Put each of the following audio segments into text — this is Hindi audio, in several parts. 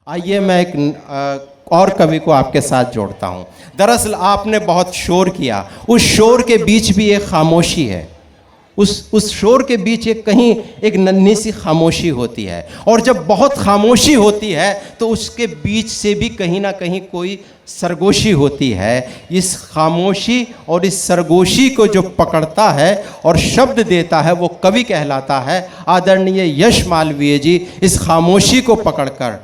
आइए मैं एक और कवि को आपके साथ जोड़ता हूँ। दरअसल आपने बहुत शोर किया, उस शोर के बीच भी एक खामोशी है, उस शोर के बीच कहीं एक नन्ही सी खामोशी होती है, और जब बहुत खामोशी होती है तो उसके बीच से भी कहीं ना कहीं कोई सरगोशी होती है। इस खामोशी और इस सरगोशी को जो पकड़ता है और शब्द देता है वो कवि कहलाता है। आदरणीय यश मालवीय जी इस खामोशी को पकड़कर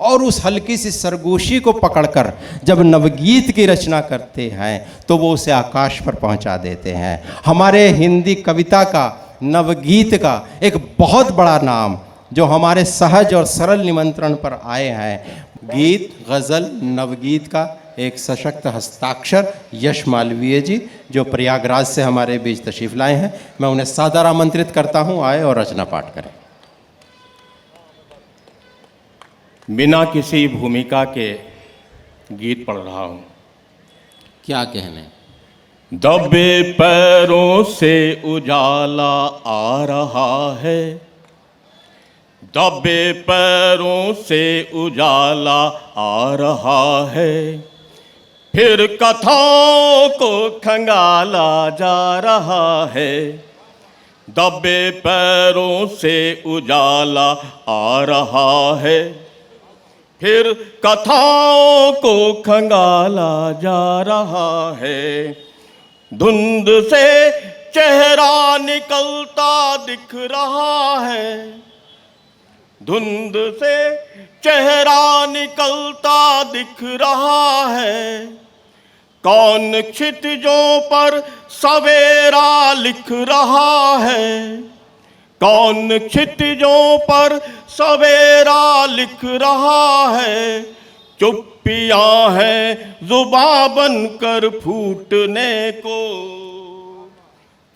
और उस हल्की सी सरगोशी को पकड़कर जब नवगीत की रचना करते हैं तो वो उसे आकाश पर पहुंचा देते हैं। हमारे हिंदी कविता का, नवगीत का एक बहुत बड़ा नाम जो हमारे सहज और सरल निमंत्रण पर आए हैं, गीत, गज़ल, नवगीत का एक सशक्त हस्ताक्षर यश मालवीय जी जो प्रयागराज से हमारे बीच तशरीफ़ लाए हैं। मैं उन्हें सादर आमंत्रित करता हूँ, आए और रचना पाठ करें। बिना किसी भूमिका के गीत पढ़ रहा हूँ। क्या कहने। दबे पैरों से उजाला आ रहा है, दबे पैरों से उजाला आ रहा है, फिर कथाओं को खंगाला जा रहा है। दबे पैरों से उजाला आ रहा है, फिर कथाओं को खंगाला जा रहा है। धुंध से चेहरा निकलता दिख रहा है, धुंध से चेहरा निकलता दिख रहा है। कौन क्षितिजों पर सवेरा लिख रहा है, कौन क्षितिजों पर सवेरा लिख रहा है। चुप्पियां हैं जुबां बनकर फूटने को,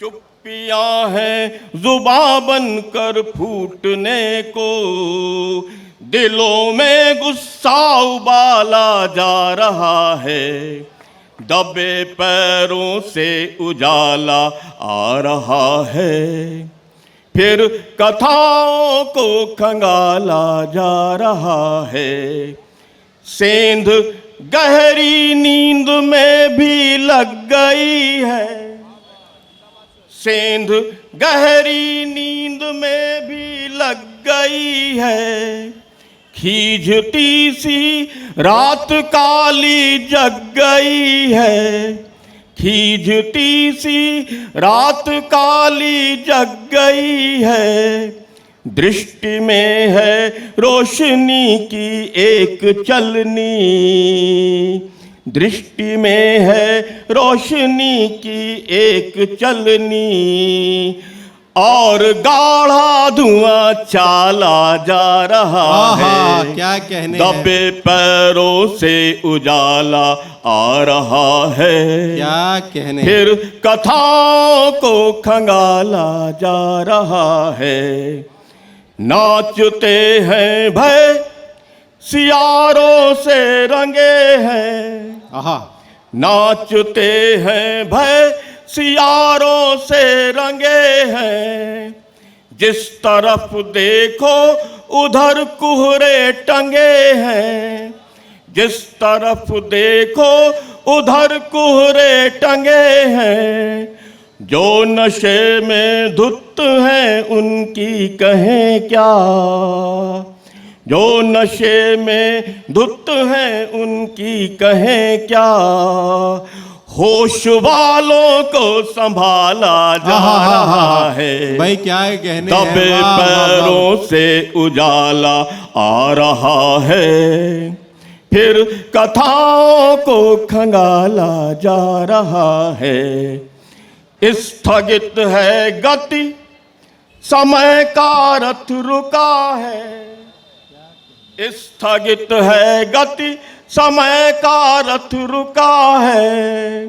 चुप्पियां हैं जुबां बनकर फूटने को। दिलों में गुस्सा उबाला जा रहा है, दबे पैरों से उजाला आ रहा है, फिर कथाओं को खंगाला जा रहा है। सेंध गहरी नींद में भी लग गई है, सेंध गहरी नींद में भी लग गई है। खींचती सी रात काली जग गई है, खींचती सी रात काली जग गई है। दृष्टि में है रोशनी की एक चलनी, दृष्टि में है रोशनी की एक चलनी। और गाढ़ा धुआं चाला जा रहा है, क्या कहने। दबे पैरों से उजाला आ रहा है, क्या कहने। फिर कथाओं को खंगाला जा रहा है। नाचते हैं भय सियारों से रंगे हैं, आहा। नाचते हैं भय सियारों से रंगे हैं। जिस तरफ देखो उधर कुहरे टंगे हैं, जिस तरफ देखो उधर कुहरे टंगे हैं। जो नशे में धुत हैं उनकी कहें क्या, जो नशे में धुत हैं उनकी कहें क्या। होश वालों को संभाला जा रहा है, भाई क्या कहने। दबे पैरों से उजाला आ रहा है, फिर कथाओं को खंगाला जा रहा है। स्थगित है गति समय का रथ रुका है, स्थगित है गति समय का रथ रुका है।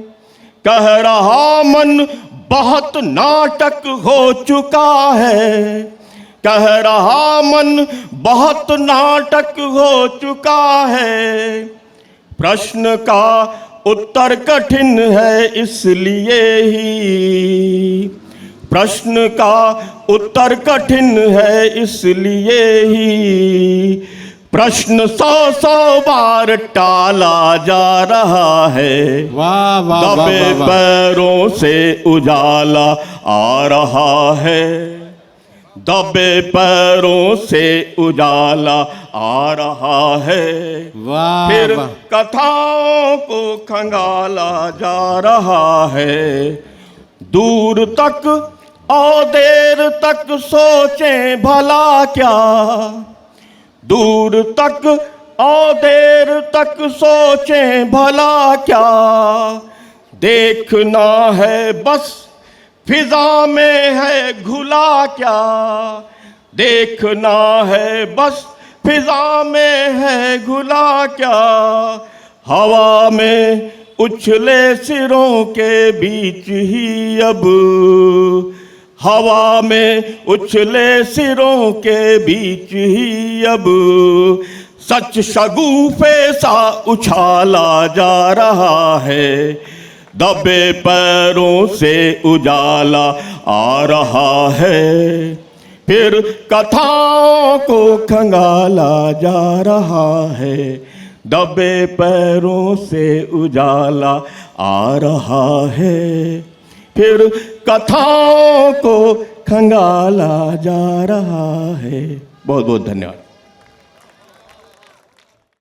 कह रहा मन बहुत नाटक हो चुका है, कह रहा मन बहुत नाटक हो चुका है। प्रश्न का उत्तर कठिन है इसलिए ही, प्रश्न का उत्तर कठिन है इसलिए ही। प्रश्न 100 बार टाला जा रहा है, वाह वाह वाह दबे वाह वाह। पैरों से उजाला आ रहा है, दबे पैरों से उजाला आ रहा है। वाह फिर वाह। कथाओं को खंगाला जा रहा है, दूर तक और देर तक सोचें भला क्या, दूर तक और देर तक सोचें भला क्या, देखना है बस फिजा में है घुला क्या, देखना है बस फिजा में है घुला क्या, हवा में उछले सिरों के बीच ही अब, हवा में उछले सिरों के बीच ही अब, सच शगुफे सा उछाला जा रहा है, दबे पैरों से उजाला आ रहा है। फिर कथाओं को खंगाला जा रहा है, दबे पैरों से उजाला आ रहा है। फिर कथाओं को खंगाला जा रहा है। बहुत बहुत धन्यवाद।